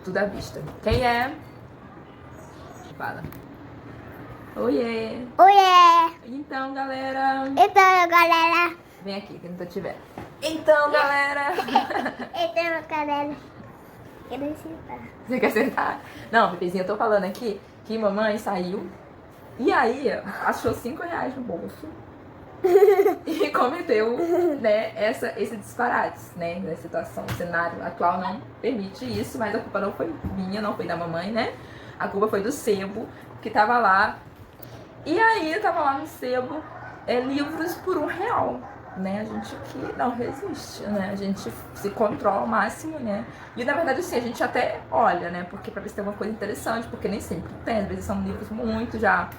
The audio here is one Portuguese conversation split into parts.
tudo à vista. Quem é? Fala. Oiê! Oiê! Então, galera... Então, galera... Vem aqui, que não tô te vendo. Então, galera... Então, galera... Quero sentar. Você quer sentar? Não, Pepezinho, eu tô falando aqui que mamãe saiu e aí achou R$5 no bolso e cometeu, né, esse disparate, né, na situação. O cenário atual não permite isso, mas a culpa não foi minha, não foi da mamãe, né? A culpa foi do sebo, que tava lá. E aí, tava lá no sebo, livros por R$1, né? A gente que não resiste, né? A gente se controla ao máximo, né? E, na verdade, assim, a gente até olha, né? Porque pra ver se tem uma coisa interessante, porque nem sempre tem. Às vezes são livros muito já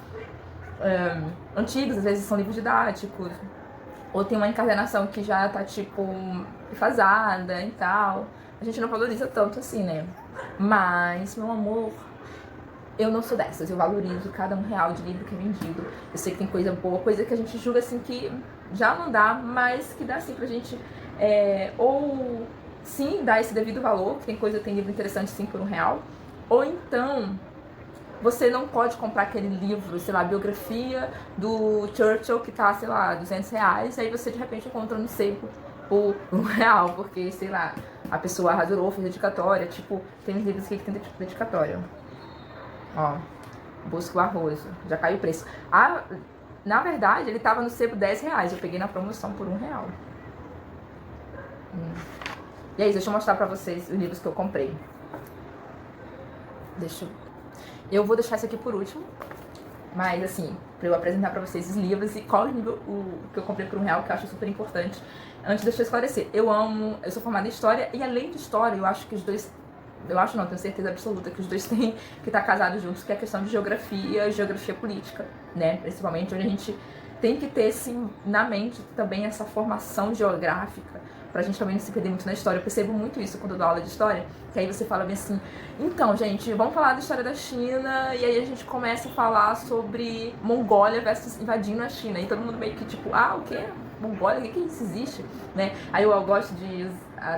antigos, às vezes são livros didáticos. Ou tem uma encadernação que já tá, tipo, defasada e tal. A gente não valoriza tanto assim, né? Mas, meu amor... Eu não sou dessas, eu valorizo cada R$1 de livro que é vendido. Eu sei que tem coisa boa, coisa que a gente julga assim que já não dá, mas que dá assim pra gente ou sim dar esse devido valor, que tem livro interessante sim por R$1, ou então você não pode comprar aquele livro, sei lá, biografia do Churchill que tá, sei lá, R$200, aí você de repente encontra no sebo por R$1, porque, sei lá, a pessoa adorou, fez dedicatória, tipo, tem uns livros aqui que tem dedicatória. Ó, Busca o Arroz, já caiu o preço. Na verdade, ele tava no sebo R$10. Eu peguei na promoção por R$1. E é isso, deixa eu mostrar pra vocês os livros que eu comprei. Eu vou deixar isso aqui por último. Mas assim, pra eu apresentar pra vocês os livros e qual livro que eu comprei por R$1, que eu acho super importante. Antes, deixa eu esclarecer. Eu sou formada em História e além de História, eu acho que os dois... Eu acho não, tenho certeza absoluta que os dois têm que estar casados juntos, que é a questão de geografia e geografia política, né? Principalmente onde a gente tem que ter, sim, na mente também essa formação geográfica, pra gente também não se perder muito na história. Eu percebo muito isso quando eu dou aula de história, que aí você fala bem assim, então, gente, vamos falar da história da China, e aí a gente começa a falar sobre Mongólia versus invadindo a China, e todo mundo meio que tipo, o quê? Mongólia, o que isso existe? Né? Aí eu gosto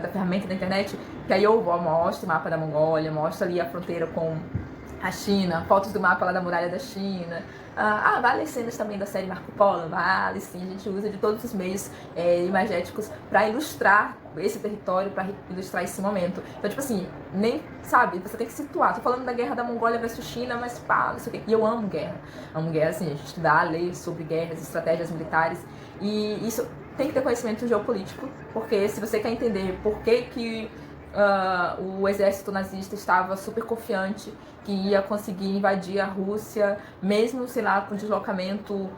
da ferramenta da internet, que aí eu mostro o mapa da Mongólia, mostro ali a fronteira com a China, fotos do mapa lá da muralha da China. Vale cenas também da série Marco Polo, vale sim, a gente usa de todos os meios imagéticos para ilustrar esse território, para ilustrar esse momento. Então, tipo assim, nem, sabe, você tem que situar. Tô falando da guerra da Mongólia versus China, mas não sei o quê. E eu amo guerra. Amo guerra, assim, a gente estudar, ler sobre guerras, estratégias militares. E isso tem que ter conhecimento geopolítico, porque se você quer entender por que o exército nazista estava super confiante que ia conseguir invadir a Rússia, mesmo, sei lá, com deslocamento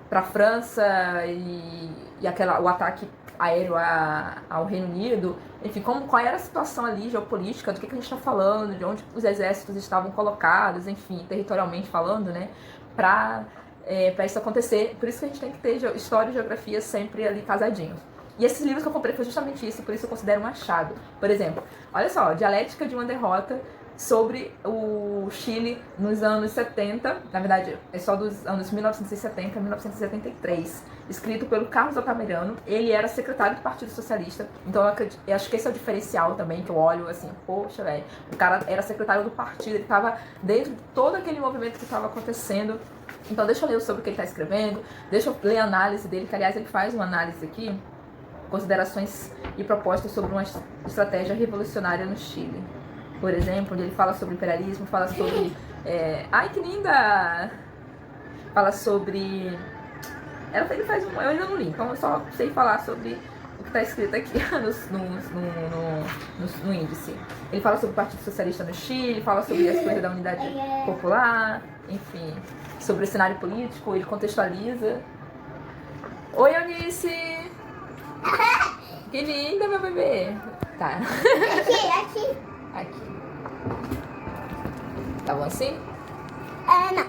para a França e o ataque aéreo ao Reino Unido, enfim, qual era a situação ali geopolítica, do que a gente está falando, de onde os exércitos estavam colocados, enfim, territorialmente falando, né, para isso acontecer. Por isso que a gente tem que ter história e geografia sempre ali casadinhos. E esses livros que eu comprei foi justamente isso, por isso eu considero um achado. Por exemplo, olha só, Dialética de uma Derrota, sobre o Chile nos anos 70, na verdade é só dos anos 1970 a 1973, escrito pelo Carlos Altamirano. Ele era secretário do Partido Socialista, então eu acho que esse é o diferencial também, que eu olho assim, poxa, velho, o cara era secretário do partido, ele estava dentro de todo aquele movimento que estava acontecendo. Então deixa eu ler sobre o que ele está escrevendo, deixa eu ler a análise dele, que aliás ele faz uma análise aqui, considerações e propostas sobre uma estratégia revolucionária no Chile. Por exemplo, onde ele fala sobre imperialismo, fala sobre... ai, que linda! Fala sobre... Ele faz eu ainda não li, então eu só sei falar sobre o que está escrito aqui no índice. Ele fala sobre o Partido Socialista no Chile, fala sobre as coisas da unidade popular, enfim, sobre o cenário político, ele contextualiza. Oi, Eunice! Que linda, meu bebê! Tá. Aqui. Tá bom assim? Não.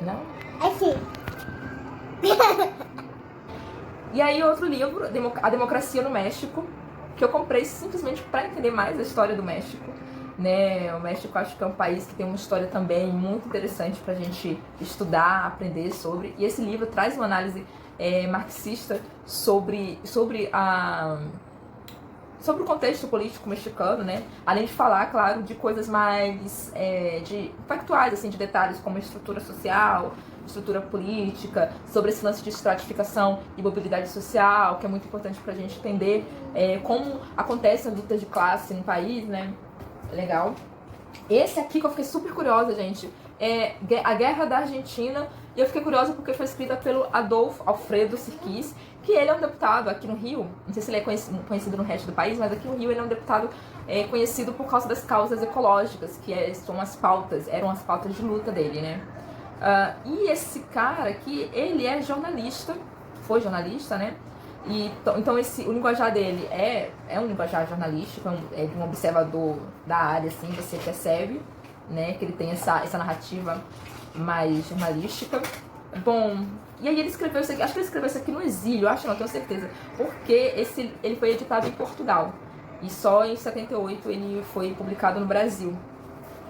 Não? Aqui. E aí outro livro, A Democracia no México, que eu comprei simplesmente para entender mais a história do México. Né? O México acho que é um país que tem uma história também muito interessante pra gente estudar, aprender sobre. E esse livro traz uma análise marxista sobre sobre o contexto político mexicano, né? Além de falar, claro, de coisas mais factuais, assim, de detalhes como estrutura social, estrutura política, sobre esse lance de estratificação e mobilidade social, que é muito importante pra gente entender como acontecem as lutas de classe no país, né? Legal. Esse aqui que eu fiquei super curiosa, gente, é A Guerra da Argentina, e eu fiquei curiosa porque foi escrita pelo Adolfo Alfredo Sirquis, que ele é um deputado aqui no Rio, não sei se ele é conhecido no resto do país, mas aqui no Rio ele é um deputado conhecido por causa das causas ecológicas, que eram as pautas de luta dele, né? E esse cara aqui, ele é jornalista, foi jornalista, né? E, então o linguajar dele é um linguajar jornalístico, é de um observador da área, assim, você percebe, né, que ele tem essa narrativa mais jornalística. Bom, e aí ele escreveu isso aqui, acho que ele escreveu isso aqui no exílio, acho não, tenho certeza, porque ele foi editado em Portugal, e só em 78 ele foi publicado no Brasil.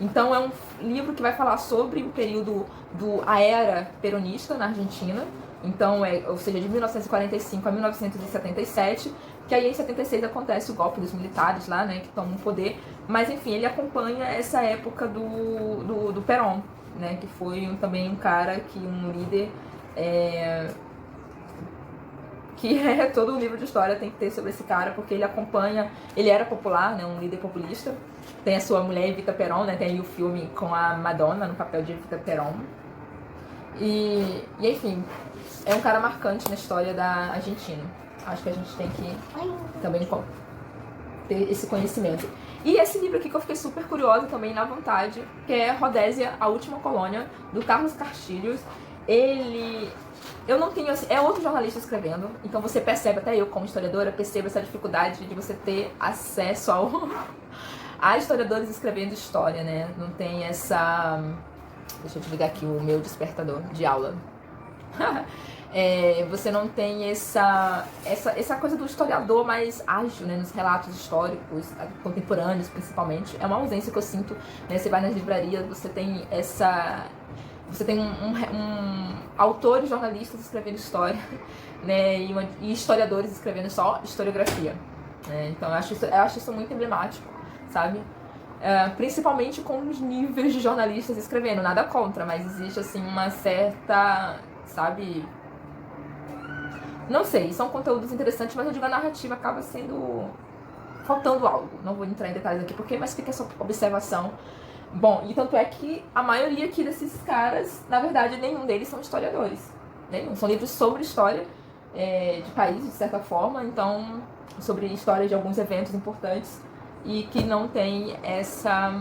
Então é um livro que vai falar sobre o período a era peronista na Argentina, então ou seja, de 1945 a 1977, que aí em 76 acontece o golpe dos militares lá, né, que tomam o poder, mas enfim, ele acompanha essa época do Perón, né, que foi também um cara, um líder, que todo o livro de história tem que ter sobre esse cara, porque ele era popular, né, um líder populista, tem a sua mulher Evita Perón, né, tem aí o filme com a Madonna no papel de Evita Perón, e enfim, é um cara marcante na história da Argentina. Acho que a gente tem que também ter esse conhecimento. E esse livro aqui que eu fiquei super curiosa também, na vontade, que é Rodésia, a Última Colônia, do Carlos Castilhos. Eu não tenho, assim, é outro jornalista escrevendo, então você percebe, até eu como historiadora, percebo essa dificuldade de você ter acesso a historiadores escrevendo história, né? Não tem essa... Deixa eu desligar aqui o meu despertador de aula. Você não tem essa coisa do historiador mais ágil, né, nos relatos históricos, contemporâneos principalmente. É uma ausência que eu sinto, né? Você vai nas livrarias, você tem autores, jornalistas escrevendo história, né, e historiadores escrevendo só historiografia, né? Então eu acho isso muito emblemático, sabe? Principalmente com os níveis de jornalistas escrevendo, nada contra, mas existe assim uma certa, sabe, não sei, são conteúdos interessantes, mas eu digo, a narrativa acaba faltando algo. Não vou entrar em detalhes aqui mas fica essa observação. Bom, e tanto é que a maioria aqui desses caras, na verdade, nenhum deles são historiadores. Nenhum. São livros sobre história de países, de certa forma, então, sobre história de alguns eventos importantes, e que não tem essa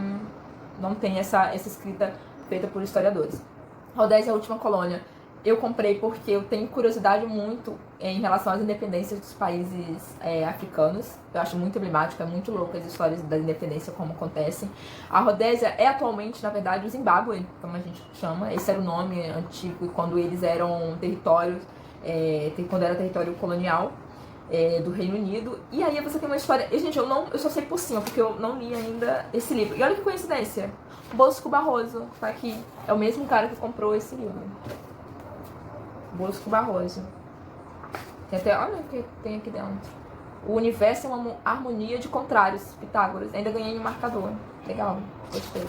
escrita feita por historiadores. Rodésia, a Última Colônia, eu comprei porque eu tenho curiosidade muito em relação às independências dos países africanos. Eu acho muito emblemático, é muito louco as histórias da independência, como acontecem. A Rodésia é atualmente, na verdade, o Zimbábue, como a gente chama. Esse era o nome antigo, quando eles eram territórios, quando era território colonial do Reino Unido. E aí você tem uma história... E, gente, eu só sei por cima, porque eu não li ainda esse livro. E olha que coincidência, Bosco Barroso tá aqui. É o mesmo cara que comprou esse livro. Bosco Barroso. Tem até, olha o que tem aqui dentro. O universo é uma harmonia de contrários, Pitágoras. Ainda ganhei um marcador. Legal, gostei.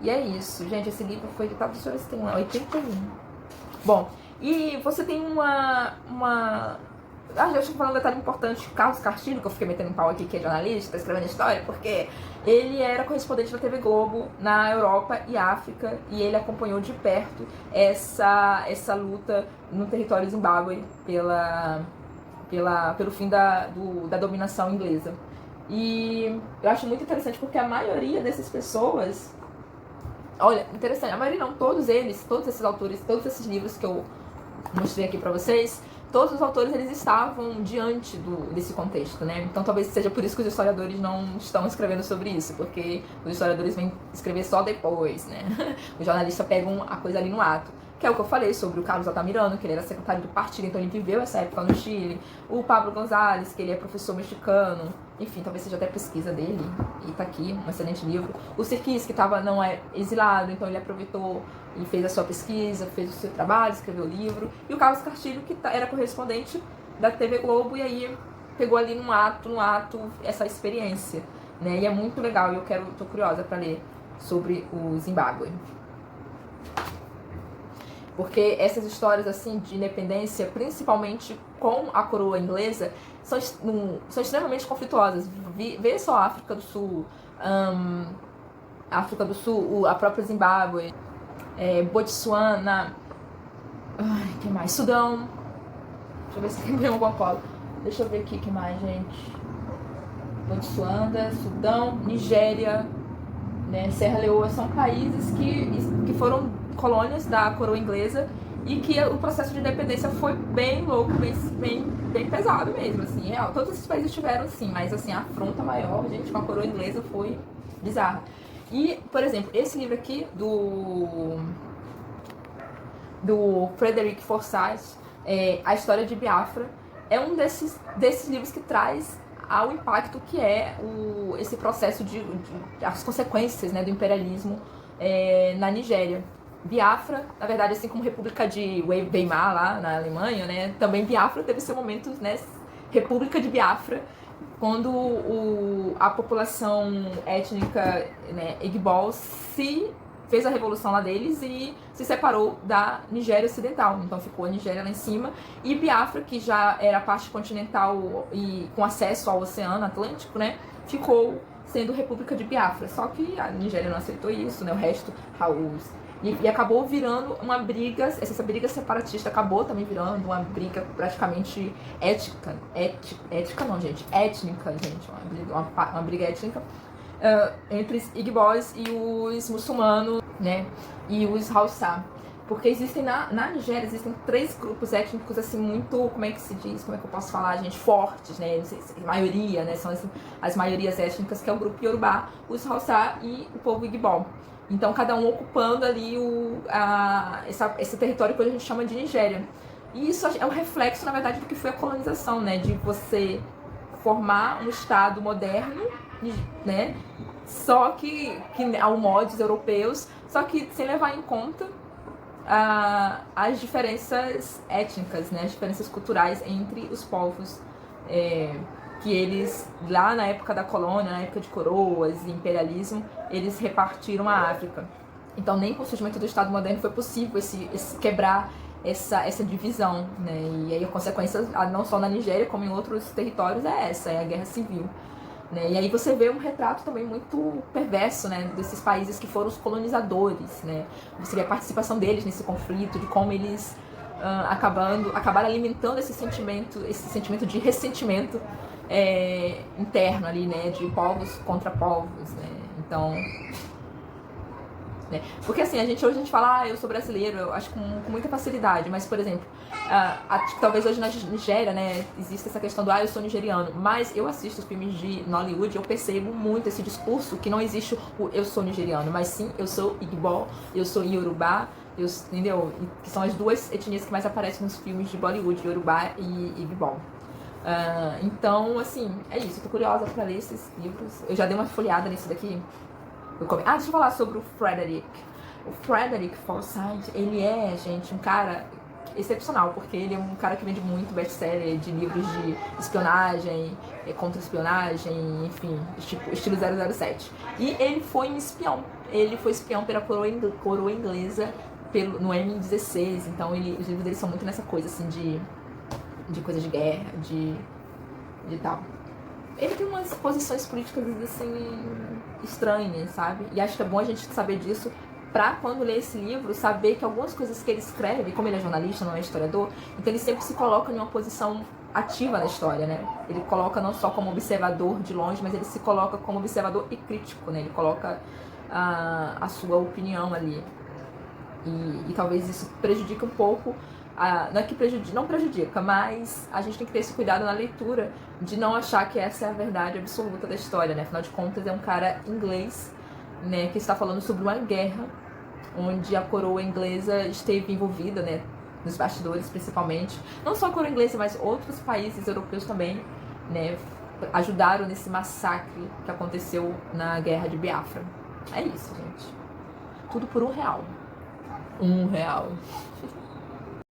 E é isso, gente. Esse livro foi editado, deixa eu ver se tem 81. Bom, e você tem eu estou falando um detalhe importante, Carlos Castilho, que eu fiquei metendo um pau aqui, que é jornalista, escrevendo história, porque ele era correspondente da TV Globo na Europa e África, e ele acompanhou de perto essa luta no território Zimbábue pelo fim da dominação inglesa. E eu acho muito interessante porque a maioria dessas pessoas... Olha, interessante, a maioria não, todos esses autores, todos esses livros que eu mostrei aqui pra vocês... Todos os autores, eles estavam diante desse contexto, né? Então talvez seja por isso que os historiadores não estão escrevendo sobre isso, porque os historiadores vêm escrever só depois, né? Os jornalistas pegam a coisa ali no ato. Que é o que eu falei sobre o Carlos Altamirano, que ele era secretário do partido, então ele viveu essa época no Chile. O Pablo González, que ele é professor mexicano. Enfim, talvez seja até pesquisa dele, e tá aqui, um excelente livro. O Sirquis, que não é exilado, então ele aproveitou e fez a sua pesquisa, fez o seu trabalho, escreveu o livro. E o Carlos Castilho, que era correspondente da TV Globo, e aí pegou ali no ato essa experiência, né? E é muito legal, e tô curiosa para ler sobre o Zimbábue. Porque essas histórias assim de independência, principalmente com a coroa inglesa, são extremamente conflituosas. Vê só a África do Sul, a própria Zimbábue, Botsuana, que mais? Sudão. Deixa eu ver se tem alguma cola. Deixa eu ver aqui o que mais, gente. Botsuana, Sudão, Nigéria, né, Serra Leoa, são países que foram colônias da coroa inglesa e que o processo de independência foi bem louco, bem pesado mesmo, assim, real. Todos esses países tiveram, sim, mas assim, a afronta maior, gente, com a coroa inglesa foi bizarra. E, por exemplo, esse livro aqui do Frederick Forsyth, A História de Biafra, é um desses livros que traz ao impacto que é esse processo as consequências, né, do imperialismo na Nigéria. Biafra, na verdade, assim como República de Weimar lá na Alemanha, né, também Biafra teve seu momento, né, República de Biafra, quando a população étnica, né, Igbo fez a revolução lá deles e se separou da Nigéria Ocidental. Então ficou a Nigéria lá em cima e Biafra, que já era a parte continental e com acesso ao Oceano Atlântico, né, ficou sendo República de Biafra. Só que a Nigéria não aceitou isso, né, o resto, e acabou virando uma briga, essa briga separatista acabou também virando uma briga praticamente étnica, gente, uma briga étnica entre os Igbos e os muçulmanos, né, e os Hausa. Porque existem, na Nigéria, existem 3 grupos étnicos, assim, muito, como é que se diz, como é que eu posso falar, gente, fortes, né, não sei, maioria, né, são as maiorias étnicas, que é o grupo Yorubá, os Hausa e o povo Igbo. Então, cada um ocupando ali esse território que a gente chama de Nigéria. E isso é um reflexo, na verdade, do que foi a colonização, né? De você formar um Estado moderno, né? Só que ao modos europeus, só que sem levar em conta as diferenças étnicas, né? As diferenças culturais entre os povos que eles, lá na época da colônia, na época de coroas e imperialismo, eles repartiram a África. Então, nem com o surgimento do Estado moderno foi possível esse quebrar essa divisão, né? E aí a consequência, não só na Nigéria, como em outros territórios, é a guerra civil. Né? E aí você vê um retrato também muito perverso, né, desses países que foram os colonizadores, né? Você vê a participação deles nesse conflito, de como eles acabaram alimentando esse sentimento de ressentimento interno ali, né, de povos contra povos, né? Então, né? Porque assim, hoje a gente fala, eu sou brasileiro, eu acho com muita facilidade, mas, por exemplo, talvez hoje na Nigéria, né, existe essa questão do eu sou nigeriano, mas eu assisto os filmes de Nollywood, eu percebo muito esse discurso que não existe o eu sou nigeriano, mas sim, eu sou Igbo, eu sou Yorubá, entendeu? Que são as 2 etnias que mais aparecem nos filmes de Bollywood, Yorubá e Igbo. Então, assim, é isso, eu tô curiosa pra ler esses livros. Eu já dei uma folheada nisso daqui. Deixa eu falar sobre o Frederick. O Frederick Forsyth, ele é, gente, um cara excepcional, porque ele é um cara que vende muito best-seller de livros de espionagem, contra-espionagem, enfim, estilo 007. E ele foi um espião. Ele foi espião pela coroa inglesa no M16, então os livros dele são muito nessa coisa, assim, de coisa de guerra, de tal. Ele tem umas posições políticas, assim, estranhas, sabe? E acho que é bom a gente saber disso pra, quando ler esse livro, saber que algumas coisas que ele escreve, como ele é jornalista, não é historiador, então ele sempre se coloca em uma posição ativa na história, né? Ele coloca não só como observador de longe, mas ele se coloca como observador e crítico, né? Ele coloca a sua opinião ali. E talvez isso prejudique um pouco, não é que não prejudica, mas a gente tem que ter esse cuidado na leitura de não achar que essa é a verdade absoluta da história, né? Afinal de contas, é um cara inglês, né, que está falando sobre uma guerra onde a coroa inglesa esteve envolvida, né, nos bastidores principalmente. Não só a coroa inglesa, mas outros países europeus também, né, ajudaram nesse massacre que aconteceu na guerra de Biafra. É isso, gente. Tudo por R$1. R$1.